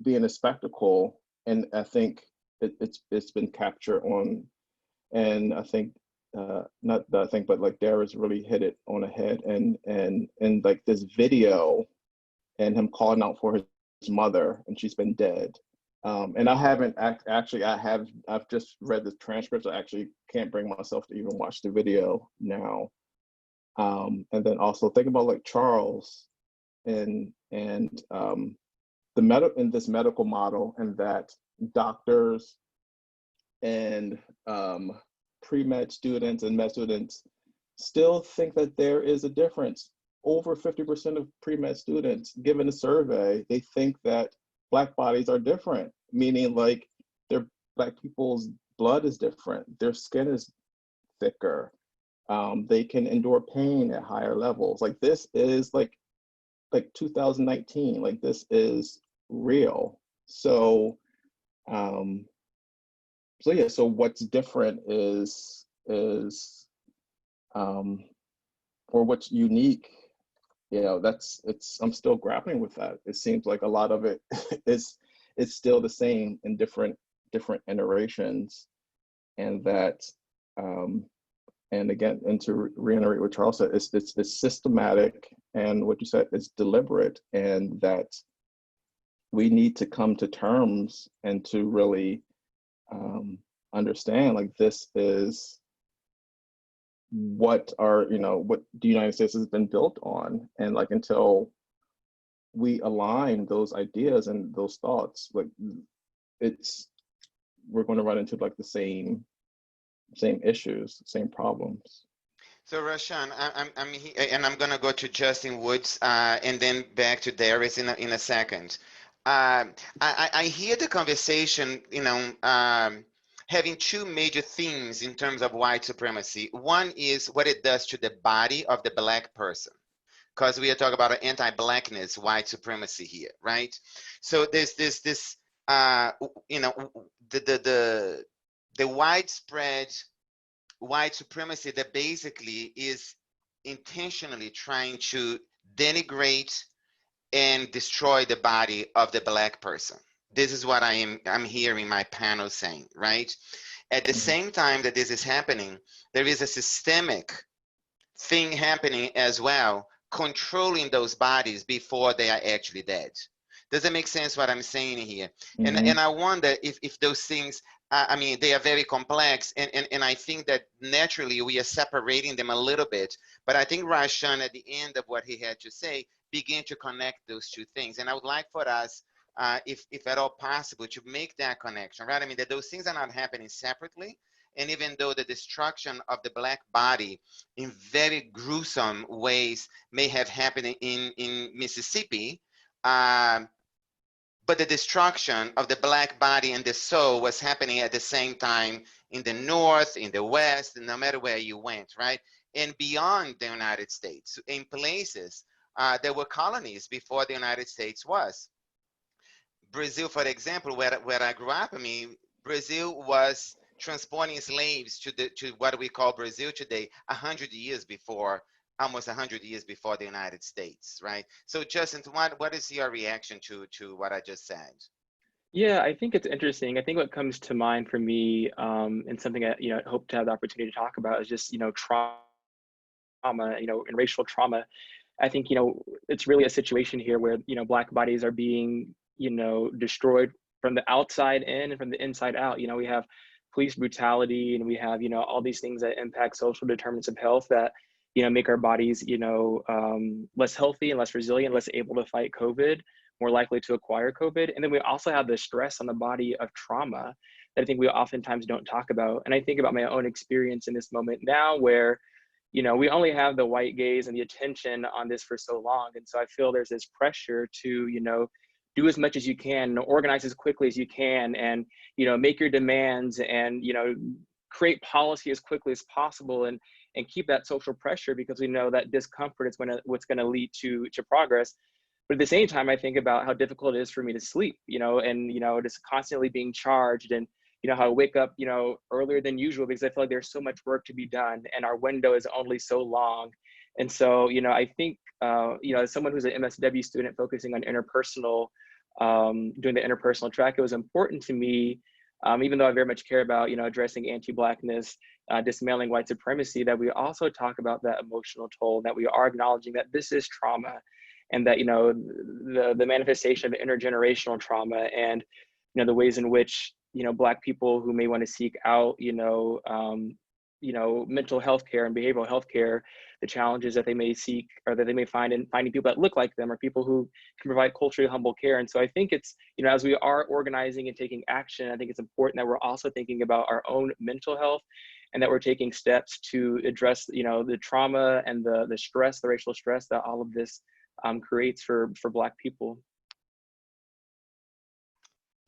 being a spectacle, and I think it's been captured on, and I think not that I think, but like Darris really hit it on the head, and like this video, and him calling out for his mother, and she's been dead. And I haven't I've just read the transcripts. I actually can't bring myself to even watch the video now. And then also think about like Charles and this medical model, and that doctors and pre-med students and med students still think that there is a difference. Over 50% of pre-med students, given a survey, they think that Black bodies are different, meaning like Black people's blood is different, their skin is thicker, they can endure pain at higher levels. Like this is like 2019, like this is real. So so what's different is or what's unique, I'm still grappling with that. It seems like a lot of it is still the same in different iterations, and that and again, and to reiterate what Charles said, it's systematic, and what you said is deliberate, and that we need to come to terms and to really understand, like, this is what what the United States has been built on, and like until we align those ideas and those thoughts, like we're going to run into like the same issues, same problems. So Rashun, I'm and I'm gonna go to Justin Woods and then back to Darris in a second. I hear the conversation, having two major themes in terms of white supremacy. One is what it does to the body of the Black person, because we are talking about an anti-Blackness, white supremacy here, right? So there's this you know, the widespread white supremacy that basically is intentionally trying to denigrate and destroy the body of the Black person. This is what I'm hearing my panel saying, right? At the same time that this is happening, there is a systemic thing happening as well, controlling those bodies before they are actually dead. Does it make sense what I'm saying here? And I wonder if those things, I mean, they are very complex, and I think that naturally we are separating them a little bit. But I think Rashun, at the end of what he had to say, began to connect those two things. And I would like for us, if at all possible, to make that connection, right? I mean, that those things are not happening separately. And even though the destruction of the Black body in very gruesome ways may have happened in Mississippi, but the destruction of the Black body and the soul was happening at the same time in the North, in the West, no matter where you went, right? And beyond the United States, in places, there were colonies before the United States was. Brazil, for example, where I grew up, I mean, Brazil was transporting slaves to what we call Brazil today 100 years before, almost 100 years before the United States, right? So Justin, what is your reaction to what I just said? Yeah, I think it's interesting. I think what comes to mind for me, and something I, hope to have the opportunity to talk about is just, trauma, and racial trauma. I think, it's really a situation here where, Black bodies are being, destroyed from the outside in and from the inside out. We have police brutality, and we have, all these things that impact social determinants of health that, make our bodies, less healthy and less resilient, less able to fight COVID, more likely to acquire COVID. And then we also have the stress on the body of trauma that I think we oftentimes don't talk about. And I think about my own experience in this moment now where, we only have the white gaze and the attention on this for so long. And so I feel there's this pressure to, do as much as you can, organize as quickly as you can, and, make your demands and, create policy as quickly as possible and keep that social pressure, because we know that discomfort is what's going to lead to progress. But at the same time, I think about how difficult it is for me to sleep, and, just constantly being charged, and, how I wake up, earlier than usual because I feel like there's so much work to be done and our window is only so long. And so, I think, as someone who's an MSW student focusing on interpersonal, doing the interpersonal track, it was important to me, even though I very much care about, addressing anti-Blackness, dismantling white supremacy, that we also talk about that emotional toll, that we are acknowledging that this is trauma, and that, the manifestation of intergenerational trauma, and, the ways in which, Black people who may want to seek out, mental health care and behavioral health care, the challenges that they may seek or that they may find in finding people that look like them or people who can provide culturally humble care. And so I think it's, as we are organizing and taking action, I think it's important that we're also thinking about our own mental health, and that we're taking steps to address, the trauma and the stress, the racial stress that all of this creates for Black people.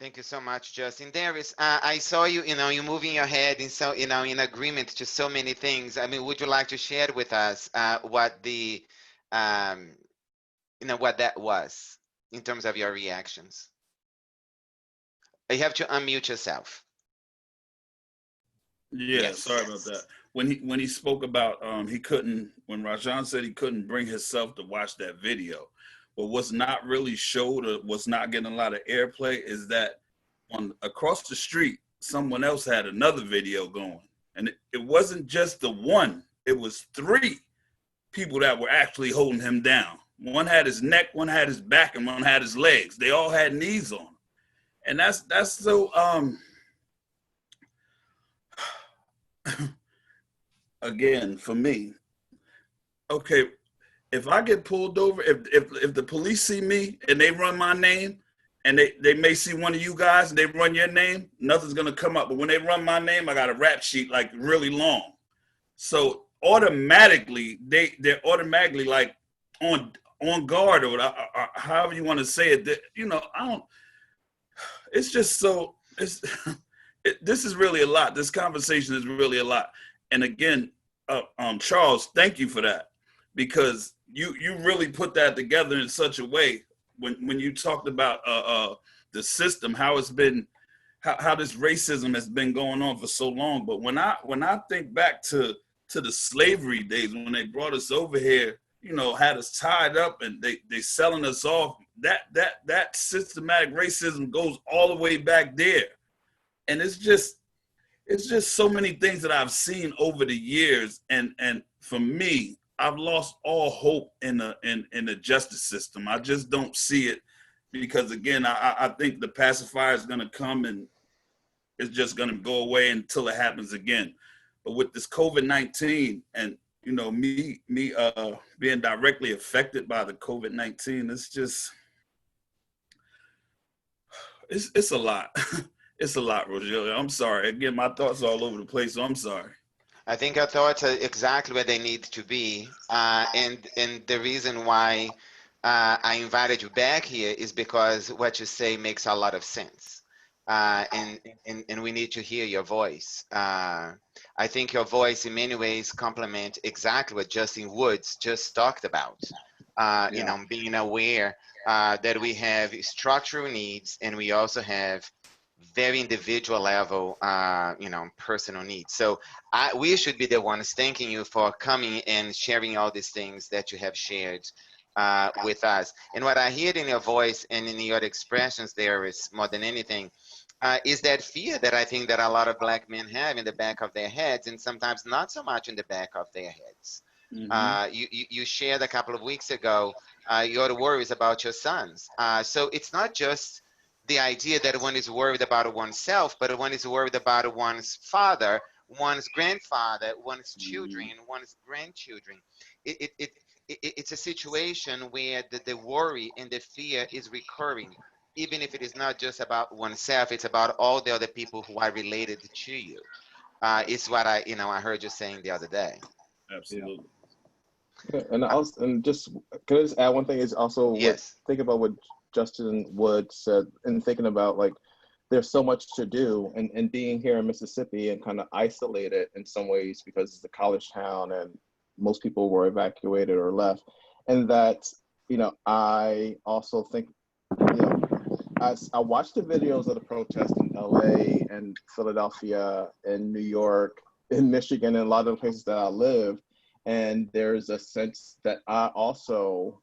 Thank you so much, Justin. Darris, I saw you, you moving your head in so, in agreement to so many things. I mean, would you like to share with us what the, what that was in terms of your reactions? You have to unmute yourself. Yeah, yes. Sorry about that. When he spoke about when Rashun said he couldn't bring himself to watch that video. But what's not really showed, or what's not getting a lot of airplay, is that across the street, someone else had another video going. And it wasn't just the one, it was 3 people that were actually holding him down. One had his neck, one had his back, and one had his legs. They all had knees on. And that's so, again, for me, okay, if I get pulled over, if the police see me and they run my name, and they may see one of you guys and they run your name, nothing's gonna come up. But when they run my name, I got a rap sheet like really long. So automatically, they're automatically like on guard, or however you want to say it. That, I don't. It's just so this is really a lot. This conversation is really a lot. And again, Charles, thank you for that, because you really put that together in such a way when you talked about the system, how it's been, how this racism has been going on for so long. But when I think back to the slavery days, when they brought us over here, you know, had us tied up and they selling us off, that systematic racism goes all the way back there. And it's just so many things that I've seen over the years, and for me, I've lost all hope in the justice system. I just don't see it, because again, I think the pacifier is going to come and it's just going to go away until it happens again. But with this COVID-19, and you know, me being directly affected by the COVID-19, it's a lot. It's a lot, Rogerio. I'm sorry. Again, my thoughts are all over the place, so I'm sorry. I think our thoughts are exactly where they need to be. And the reason why I invited you back here is because what you say makes a lot of sense. And we need to hear your voice. I think your voice in many ways complements exactly what Justin Woods just talked about. You know, being aware that we have structural needs, and we also have very individual level, you know, personal needs. So we should be the ones thanking you for coming and sharing all these things that you have shared with us. And what I hear in your voice and in your expressions there is, more than anything, is that fear that I think that a lot of Black men have in the back of their heads, and sometimes not so much in the back of their heads. Mm-hmm. You shared a couple of weeks ago your worries about your sons. So it's not just the idea that one is worried about oneself, but one is worried about one's father, one's grandfather, one's children, and one's grandchildren. It's a situation where the worry and the fear is recurring, even if it is not just about oneself, it's about all the other people who are related to you. It's what I heard you saying the other day. Absolutely. Yeah, and just can I just add one thing? Is also yes. Think about what Justin Wood said, and thinking about like there's so much to do, and being here in Mississippi and kind of isolated in some ways because it's a college town and most people were evacuated or left, and that, you know, I also think, you know, I watched the videos of the protests in LA and Philadelphia and New York and Michigan and a lot of the places that I live, and there's a sense that I also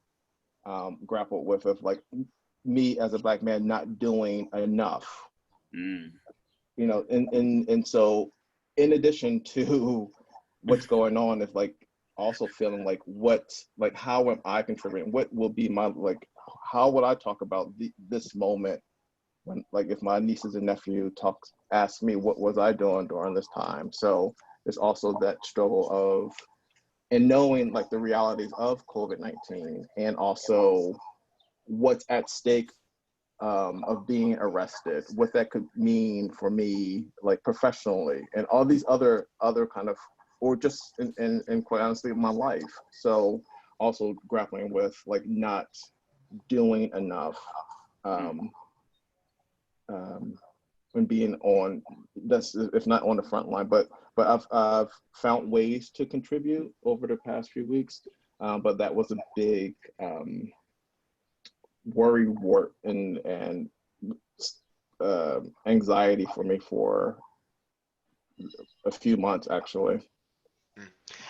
grappled with of like me as a Black man not doing enough. You know, and so in addition to what's going on, it's like also feeling like how am I contributing? What will be my, like, how would I talk about this moment when, like, if my nieces and nephew ask me what was I doing during this time? So there's also that struggle of, and knowing like the realities of COVID-19, and also what's at stake of being arrested, what that could mean for me, like professionally, and all these other kind of, or just in quite honestly, my life. So also grappling with like not doing enough, and being on, that's, if not on the front line, but I've found ways to contribute over the past few weeks, but that was a big worry and anxiety for me for a few months, actually.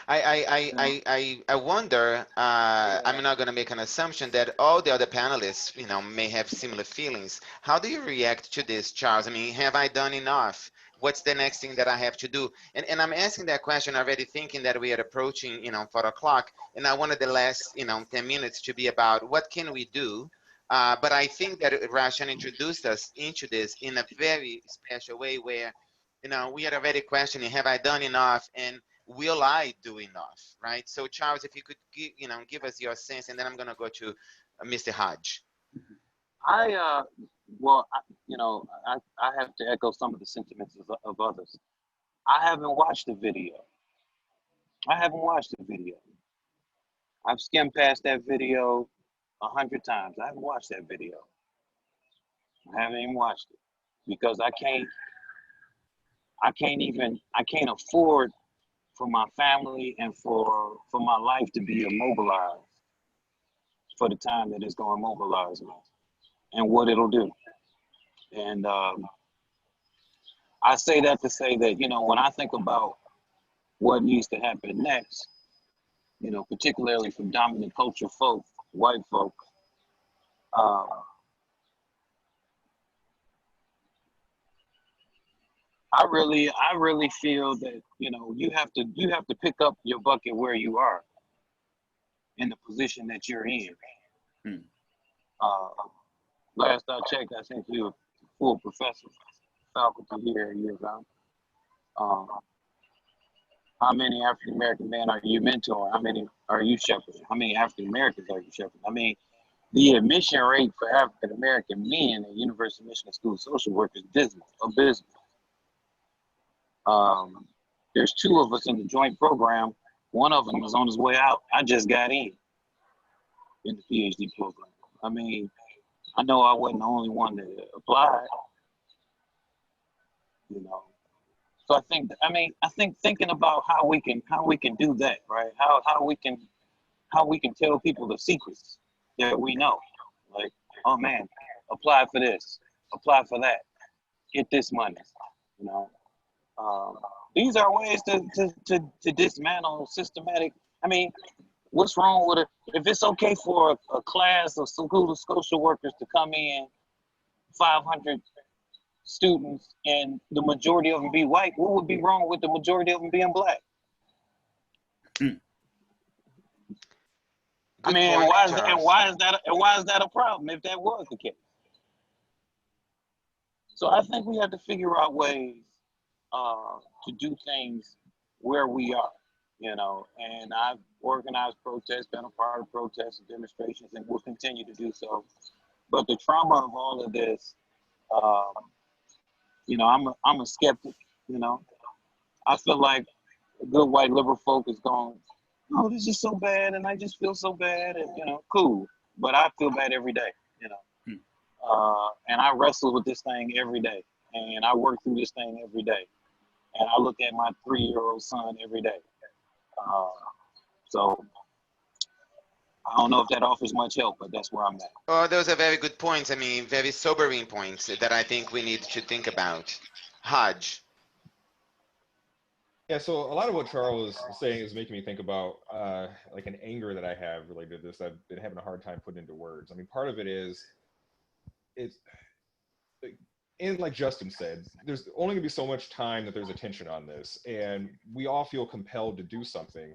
I wonder, I'm not going to make an assumption that all the other panelists, you know, may have similar feelings. How do you react to this, Charles? I mean, have I done enough? What's the next thing that I have to do? And I'm asking that question already thinking that we are approaching, you know, 4 o'clock, and I wanted the last, you know, 10 minutes to be about what can we do? But I think that Rashun introduced us into this in a very special way where, you know, we are already questioning, have I done enough? And will I do enough, right? So Charles, if you could give us your sense, and then I'm going to go to Mr. Hodge. I have to echo some of the sentiments of others. I haven't watched the video. I've skimmed past that video 100 times. I haven't watched that video. I haven't even watched it because I can't I can't afford for my family and for my life to be immobilized for the time that it's going to mobilize me and what it'll do. And I say that to say that, when I think about what needs to happen next, particularly for dominant culture folk, white folk, I really feel that, you have to pick up your bucket where you are in the position that you're in. Last I checked, I think you're a full professor, faculty here at U of M. How many African American men are you mentoring? How many are you shepherding? How many African Americans are you shepherding? I mean, the admission rate for African American men at University of Michigan School of Social Work is abysmal. There's 2 of us in the joint program. One of them is on his way out. I just got in the PhD program. I mean, I know I wasn't the only one that applied, So I think thinking about how we can do that, right? How we can tell people the secrets that we know. Like, oh man, apply for this, apply for that, get this money, These are ways to dismantle systematic. I mean, what's wrong with it? If it's okay for a class of school of social workers to come in, 500 students, and the majority of them be white, what would be wrong with the majority of them being black? I mean, point, why is that a problem if that was the case? So I think we have to figure out ways to do things where we are, and I've organized protests, been a part of protests and demonstrations, and will continue to do so. But the trauma of all of this, I'm a skeptic, I feel like good white liberal folk is going, oh, this is so bad, and I just feel so bad, and, cool. But I feel bad every day, and I wrestle with this thing every day, and I work through this thing every day. And I look at my 3-year-old son every day. So I don't know if that offers much help, but that's where I'm at. Oh, those are very good points. I mean, very sobering points that I think we need to think about. Hodge. Yeah, so a lot of what Charles was saying is making me think about like an anger that I have related to this. I've been having a hard time putting into words. I mean, part of it is, and like Justin said, there's only gonna be so much time that there's attention on this, and we all feel compelled to do something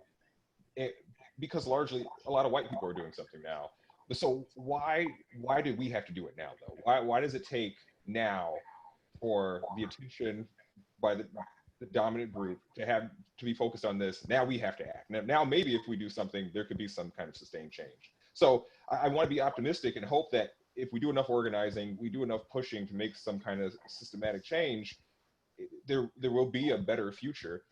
because largely a lot of white people are doing something now. But so why do we have to do it now though? Why does it take now for the attention by the dominant group to be focused on this? Now we have to act. Now maybe if we do something, there could be some kind of sustained change. So I want to be optimistic and hope that if we do enough organizing, we do enough pushing to make some kind of systematic change, there will be a better future.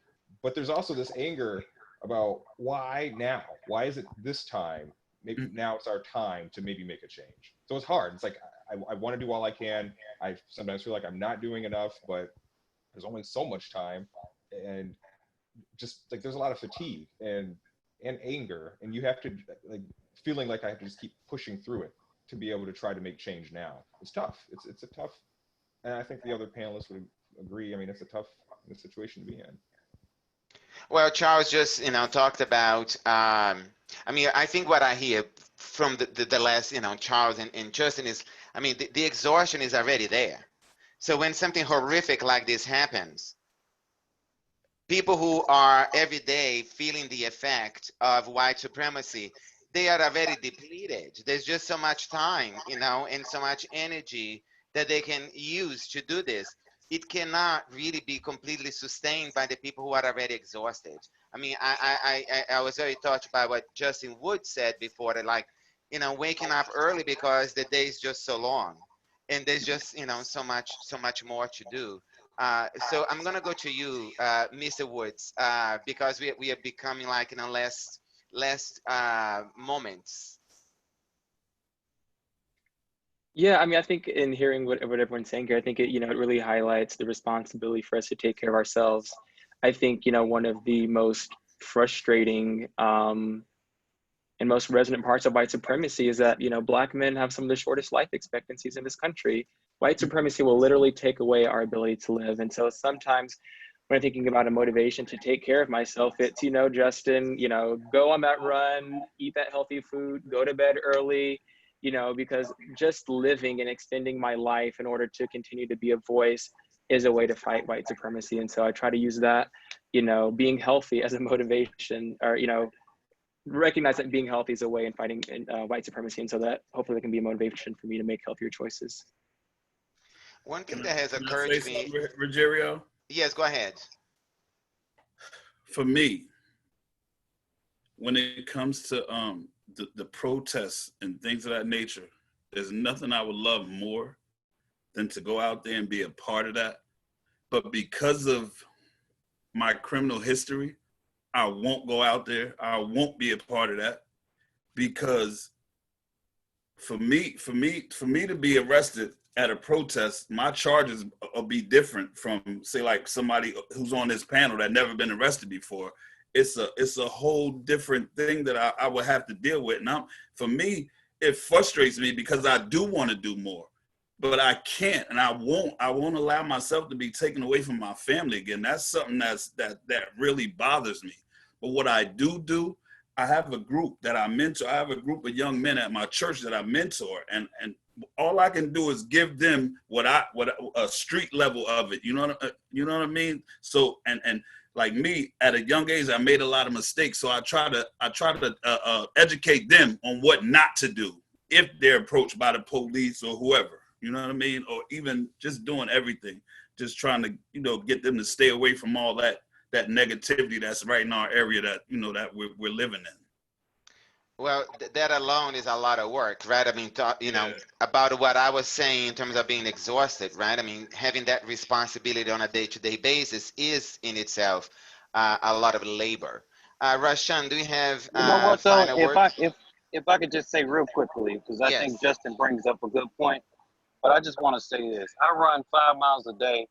But there's also this anger about why now? Why is it this time? Maybe now it's our time to maybe make a change. So it's hard. It's like I want to do all I can. I sometimes feel like I'm not doing enough, but there's only so much time, and just like there's a lot of fatigue and anger, and you have to like feeling like I have to just keep pushing through it to be able to try to make change now. It's tough. It's a tough, and I think the other panelists would agree. I mean, it's a tough situation to be in. Well, Charles just talked about. I mean, I think what I hear from the last Charles and Justin is, I mean, the exhaustion is already there. So when something horrific like this happens, people who are every day feeling the effect of white supremacy, they are already depleted. There's just so much time, and so much energy that they can use to do this. It cannot really be completely sustained by the people who are already exhausted. I mean, I was very touched by what Justin Wood said before, that like, waking up early because the day is just so long, and there's just so much more to do. So I'm gonna go to you, Mr. Woods, because we are becoming like last moments. Yeah, I mean, I think in hearing what everyone's saying here, I think it, you know, it really highlights the responsibility for us to take care of ourselves. I think, you know, one of the most frustrating and most resonant parts of white supremacy is that, you know, Black men have some of the shortest life expectancies in this country. White supremacy will literally take away our ability to live. And so sometimes when I'm thinking about a motivation to take care of myself, it's, you know, Justin, you know, go on that run, eat that healthy food, go to bed early, you know, because just living and extending my life in order to continue to be a voice is a way to fight white supremacy. And so I try to use that, you know, being healthy as a motivation, or, you know, recognize that being healthy is a way in fighting white supremacy. And so that hopefully that can be a motivation for me to make healthier choices. One thing that has Can I occurred say to me. something, Rogerio? Yes, go ahead. For me, when it comes to the protests and things of that nature, there's nothing I would love more than to go out there and be a part of that. But because of my criminal history, I won't go out there. I won't be a part of that, because for me to be arrested at a protest, my charges will be different from, say, like somebody who's on this panel that never been arrested before. It's a whole different thing that I would have to deal with. And for me, it frustrates me because I do want to do more, but I can't, and I won't allow myself to be taken away from my family again. That's something that really bothers me. But what I do, I have a group that I mentor. I have a group of young men at my church that I mentor, and all I can do is give them what a street level of it. You know what I mean? So and like me, at a young age, I made a lot of mistakes. So I try to educate them on what not to do if they're approached by the police or whoever. You know what I mean? Or even just doing everything, just trying to, you know, get them to stay away from all that negativity that's right in our area that, you know, that we're living in. Well, that alone is a lot of work, right? I mean, you know, Yeah. about what I was saying in terms of being exhausted, right? I mean, having that responsibility on a day-to-day basis is in itself a lot of labor. Rashun, do you have You know what though? final words? If I could just say real quickly, because I think Yes. Justin brings up a good point. But I just want to say this: I run 5 miles a day.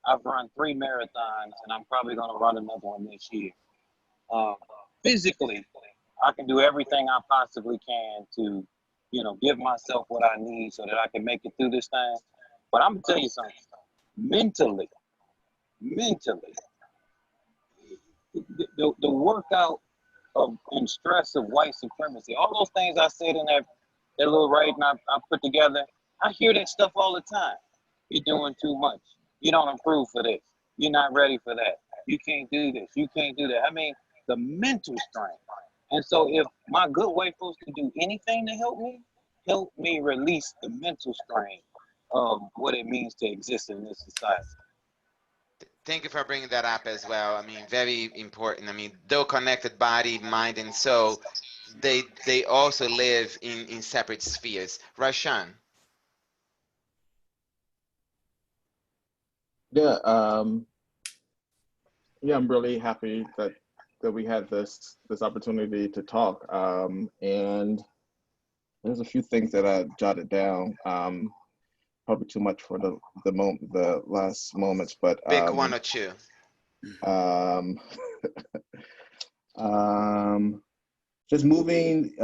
I've run 3 marathons, and I'm probably going to run another one this year. Um, Physically, I can do everything I possibly can to, you know, give myself what I need so that I can make it through this thing. But I'm gonna tell you something. Mentally, mentally, the workout of and stress of white supremacy, all those things I said in that little writing I put together, I hear that stuff all the time. You're doing too much. You don't improve for this. You're not ready for that. You can't do this. You can't do that. I mean, the mental strain. And so if my good white folks can do anything to help me release the mental strain of what it means to exist in this society. Thank you for bringing that up as well. I mean, very important. I mean, though connected body, mind, and soul, they also live in separate spheres. Rashan. Yeah, yeah, I'm really happy that we had this opportunity to talk. And there's a few things that I jotted down. Probably too much for the last moments, but Pick one or two. um, just moving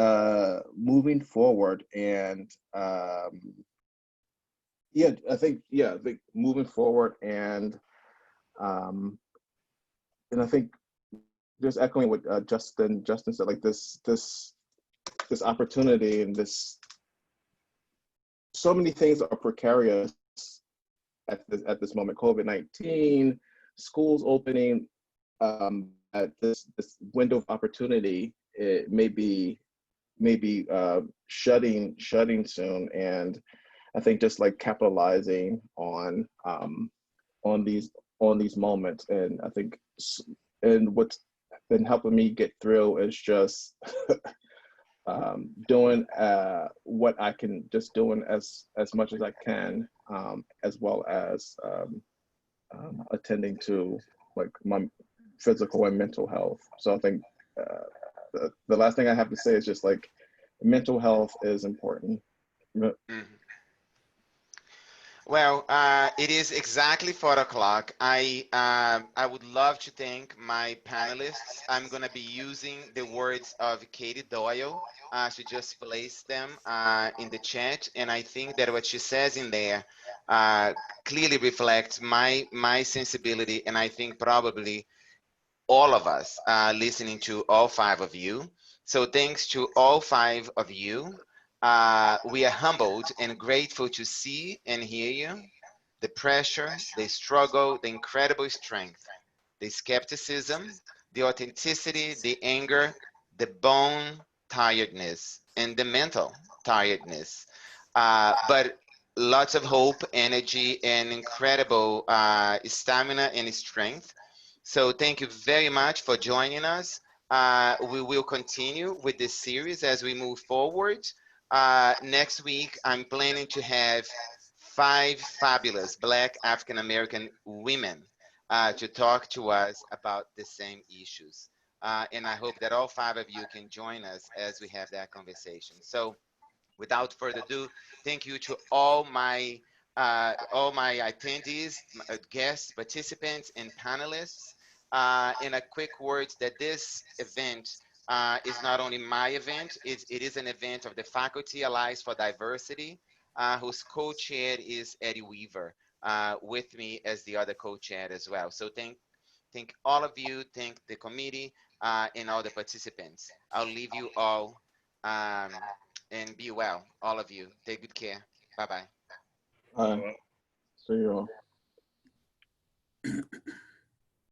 forward, and yeah, I think moving forward, and I think just echoing what Justin said, like this opportunity, and so many things are precarious at this moment. COVID-19, schools opening, at this window of opportunity, it may be shutting soon, and I think just like capitalizing on these moments. And I think, and what's been helping me get through is just doing what I can, just doing as much as I can, as well as attending to like my physical and mental health. So I think the last thing I have to say is just like mental health is important. Mhm. Well, it is exactly 4 o'clock. I would love to thank my panelists. I'm gonna be using the words of Katie Doyle. She just placed them in the chat, and I think that what she says in there uh, clearly reflects my sensibility, and I think probably all of us listening to all five of you. So thanks to all five of you. We are humbled and grateful to see and hear you. The pressure, the struggle, the incredible strength, the skepticism, the authenticity, the anger, the bone tiredness, and the mental tiredness. But lots of hope, energy, and incredible stamina and strength. So thank you very much for joining us. We will continue with this series as we move forward. Next week, I'm planning to have five fabulous Black African American women to talk to us about the same issues. And I hope that all five of you can join us as we have that conversation. So without further ado, thank you to all my attendees, guests, participants, and panelists. In a quick words, that this event is not only my event, it is an event of the Faculty Allies for Diversity, whose co-chair is Eddie Weaver, with me as the other co-chair as well. So thank all of you, thank the committee, and all the participants. I'll leave you all and be well, all of you. Take good care. Bye bye. See you all.